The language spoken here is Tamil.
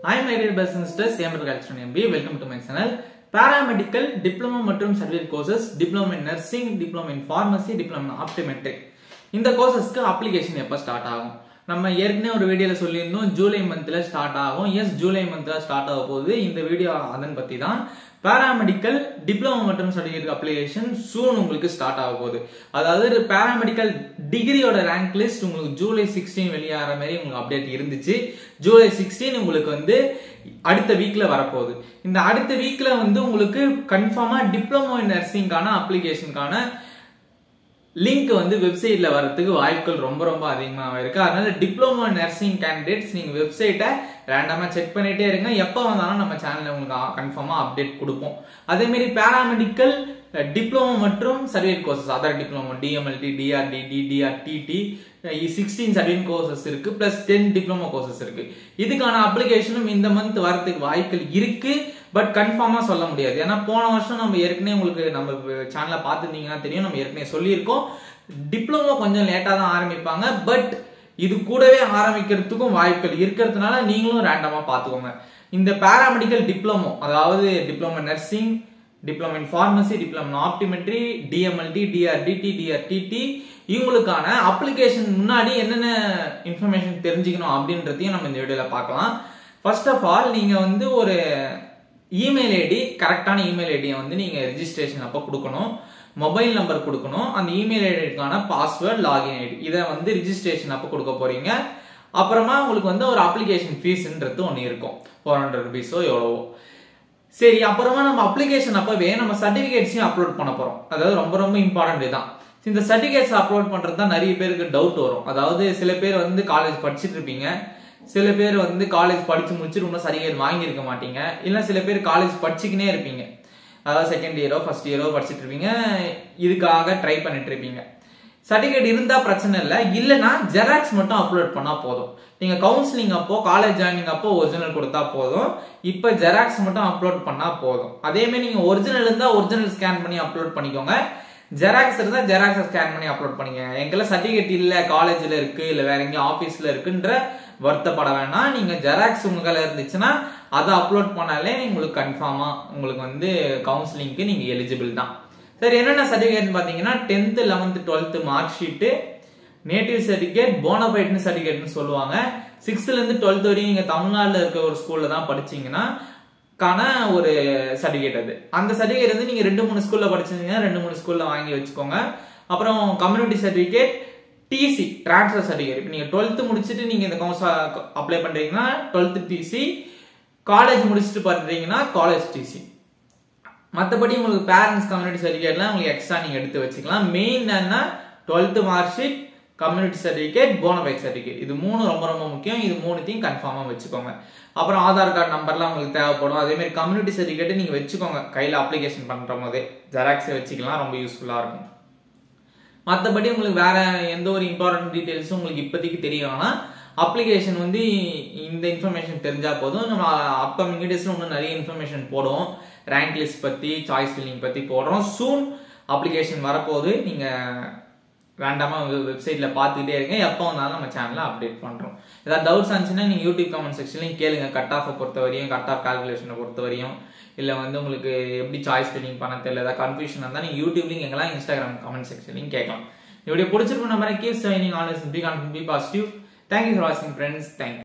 I am my dear business Samuel Galston MBA. Welcome to my channel. Paramedical diploma மற்றும் certificate courses, diploma in nursing, diploma in pharmacy, diploma in optometry. இந்த கோர்சஸ்க்கு அப்ளிகேஷன் எப்ப ஸ்டார்ட் ஆகும்? நம்ம ஏற்கனவே ஒரு வீடியோல சொல்லியிருந்தோம் ஜூலை மந்த்ல ஸ்டார்ட் ஆகும். எஸ், ஜூலை மந்த்ல ஸ்டார்ட் ஆக போகுது. இந்த வீடியோ அதன் பத்தி தான். பாராமெடிக்கல் டிப்ளமோ மற்றும் சர்டிஃபிகேட் அப்ளிகேஷன் சூன் உங்களுக்கு ஸ்டார்ட் ஆக போகுது. அதாவது பாராமெடிக்கல் டிகிரியோட ரேங்க் லிஸ்ட் உங்களுக்கு ஜூலை 16 வெளியாகிற மாதிரி உங்களுக்கு அப்டேட் இருந்துச்சு. ஜூலை 16 உங்களுக்கு வந்து அடுத்த வீக்ல வரப்போகுது. இந்த அடுத்த வீக்ல வந்து உங்களுக்கு கன்ஃபார்மா டிப்ளமோ இன் நர்சிங்கான அப்ளிகேஷனுக்கான லிங்க் வந்து வெப்சைட்ல வரதுக்கு வாய்ப்புகள் ரொம்ப ரொம்ப அதிகமாக இருக்கு. அதனால டிப்ளமோ நர்சிங் கேண்டிடேட்ஸ் நீங்க வெப்சைட்டை ரேண்டமா செக் பண்ணிட்டே இருங்க. எப்போ வந்தாலும் நம்ம சேனல்ல உங்களுக்கு கன்ஃபார்மா அப்டேட் கொடுப்போம். அதே மாதிரி பாராமெடிக்கல் டிப்ளமோ மற்றும் certificate courses, other diploma DMLT, DRT, DRTT 16 certificate courses இருக்கு, பிளஸ் 10 டிப்ளமோ கோர்சஸ் இருக்கு. இதுக்கான அப்ளிகேஷனும் இந்த மந்த் வரதுக்கு வாய்ப்புகள் இருக்கு. பட் கன்ஃபார்மா சொல்ல முடியாது. ஏன்னா போன வருஷம் நம்ம ஏற்கனவே உங்களுக்கு நம்ம சேனலை பார்த்துருந்தீங்கன்னா தெரியும், நம்ம ஏற்கனவே சொல்லியிருக்கோம் டிப்ளமோ கொஞ்சம் லேட்டா தான் ஆரம்பிப்பாங்க. பட் இது கூடவே ஆரம்பிக்கிறதுக்கும் வாய்ப்புகள் இருக்கிறதுனால நீங்களும் ரேண்டமா பார்த்துக்கோங்க. இந்த பாராமெடிக்கல் டிப்ளமோ, அதாவது diploma nursing, diploma in pharmacy, diploma in optometry, DMLT, DRTT, DRTT இவங்களுக்கான அப்ளிகேஷன் முன்னாடி என்னென்ன இன்ஃபர்மேஷன் தெரிஞ்சுக்கணும் அப்படின்றதையும் நம்ம இந்த வீடியோல பார்க்கலாம். ஃபர்ஸ்ட் ஆஃப் ஆல் நீங்க வந்து ஒரு இமெயில் ஐடி, கரெக்டான இமெயில் ஐடியை வந்து நீங்க ரெஜிஸ்ட்ரேஷன் அப்போ கொடுக்கணும். மொபைல் நம்பர் கொடுக்கணும். அந்த இமெயில் ஐடிக்கான பாஸ்வேர்ட், லாகின் ஐடி இதை வந்து ரிஜிஸ்ட்ரேஷன் அப்போ கொடுக்க போறீங்க. அப்புறமா உங்களுக்கு வந்து ஒரு அப்ளிகேஷன் ஃபீஸ்ன்றது ஒன்று இருக்கும், 400 rupees எவ்வளவோ. சரி, அப்புறமா நம்ம அப்ளிகேஷன் அப்பவே நம்ம சர்டிபிகேட்ஸையும் அப்லோட் பண்ண போறோம். அதாவது ரொம்ப ரொம்ப இம்பார்ட்டன்ட் இதுதான். இந்த சர்டிபிகேட்ஸ் அப்லோட் பண்றது தான் நிறைய பேருக்கு டவுட் வரும். அதாவது சில பேர் வந்து காலேஜ் படிச்சுட்டு இருப்பீங்க, சில பேர் வந்து காலேஜ் படிச்சு முடிச்சு ரொம்ப சர்டிபிகேட் வாங்கியிருக்க மாட்டீங்க, இல்ல சில பேர் காலேஜ் படிச்சுக்கினே இருப்பீங்க. அதாவது செகண்ட் இயரோ ஃபர்ஸ்ட் இயரோ படிச்சுட்டு இருப்பீங்க, இதுக்காக ட்ரை பண்ணிட்டு இருப்பீங்க. சர்டிபிகேட் இருந்தா பிரச்சனை இல்லை, இல்லைன்னா ஜெராக்ஸ் மட்டும் அப்லோட் பண்ணா போதும். நீங்க கவுன்சிலிங் அப்போ, காலேஜ் ஜாயினிங் அப்போ ஒரிஜினல் கொடுத்தா போதும். இப்ப ஜெராக்ஸ் மட்டும் அப்லோட் பண்ணா போதும். அதே மாதிரி நீங்க ஒரிஜினல் இருந்தா ஒரிஜினல் ஸ்கேன் பண்ணி அப்லோட் பண்ணிக்கோங்க. ஜெராக்ஸ் இருந்தா ஜெராக்ஸ் ஸ்கேன் பண்ணி அப்லோட் பண்ணிக்கோங்க. எங்கெல்லாம் சர்டிபிகேட் இல்ல, காலேஜ்ல இருக்கு, இல்ல வேற எங்கேயும் ஆபீஸ்ல இருக்குன்ற வருத்தப்பட வேணாம். நீங்க ஜெராக்ஸ் உங்களால இருந்துச்சுன்னா அதை அப்லோட் பண்ணாலே உங்களுக்கு கன்ஃபார்மா உங்களுக்கு வந்து கவுன்சிலிங்க்கு நீங்க எலிஜிபிள் தான். சரி, என்னென்ன சர்டிபிகேட் பாத்தீங்கன்னா 10th 11th 12th mark sheet, native certificate, போனஃபைட்னு சர்டிபிகேட்னு சொல்லுவாங்க. 6th ல இருந்து 12th வரையும் நீங்க தமிழ்நாடுல இருக்க ஒரு ஸ்கூல்ல தான் படிச்சீங்கன்னா ஒரு சர்டிபிகேட் அது. அந்த சர்டிபிகேட் வந்து நீங்க 2-3 ஸ்கூல்ல படிச்சிருந்தீங்கன்னா 2-3 ஸ்கூல்ல வாங்கி வச்சுக்கோங்க. அப்புறம் community certificate, TC transfer certificate. இப்போ நீங்க 12th முடிச்சுட்டு நீங்க இந்த கவுன்சில் அப்ளை பண்றீங்கன்னா 12th டிசி, காலேஜ் முடிச்சுட்டு பண்றீங்கன்னா காலேஜ் டிசி. மற்றபடி உங்களுக்கு பேரண்ட்ஸ் கம்யூனிட்டி சர்டிபிகேட்லாம் உங்களுக்கு எக்ஸ்ட்ரா நீங்க எடுத்து வச்சுக்கலாம். மெயின் என்ன, 12th mark sheet, community certificate, bonafide certificate, இது 3 ரொம்ப ரொம்ப முக்கியம். இது 3த்தையும் கன்ஃபார்மா வச்சுக்கோங்க. அப்புறம் ஆதார் கார்டு நம்பர்லாம் உங்களுக்கு தேவைப்படும். அதே மாதிரி கம்யூனிட்டி சர்டிபிகேட் நீங்க வச்சுக்கோங்க, கையில அப்ளிகேஷன் பண்ற போதே ஜெராக்ஸை வச்சுக்கலாம், ரொம்ப யூஸ்ஃபுல்லா இருக்கும். மற்றபடி உங்களுக்கு வேற எந்த ஒரு இம்பார்ட்டன்ட் டீடைல்ஸும் உங்களுக்கு இப்போதைக்கு தெரியணும்னா அப்ளிகேஷன் வந்து இந்த இன்ஃபர்மேஷன் தெரிஞ்சா போதும். நம்ம அப்கமிங் வீடியோஸ்ல இன்னும் நிறைய இன்ஃபர்மேஷன் போடுவோம். ரேங்க் லிஸ்ட் பத்தி, சாய்ஸ் ஃபில்லிங் பத்தி போடுறோம். சூன் அப்ளிகேஷன் வரப்போகுது. நீங்க ரேண்டமா வெப்சைட்ல பார்த்துக்கிட்டே இருங்க. எப்போ வந்தாலும் நம்ம சேனல்ல அப்டேட் பண்றோம். ஏதாவது டவுட்ஸ் இருந்துச்சுன்னா நீங்க யூடியூப் கமெண்ட் செக்ஷன்லையும் கேளுங்க. கட் ஆஃபை பொறுத்த வரையும், கட் ஆஃப் கால்குலேஷனை பொறுத்த வரையும், இல்ல வந்து உங்களுக்கு எப்படி சாய்ஸ் ஃபில்லிங் பண்ண தெரியல, ஏதாவது கன்ஃபியூஷன் இருந்தா நீங்க யூடியூப்லயும் கேட்கலாம், இன்ஸ்டாகிராம் கமெண்ட் செக்ஷன்லையும் கேட்கலாம். இப்படி பிடிச்சிருக்கும் நம்ம keep shining always be confident, be positive. Thank you for watching friends. Thank you.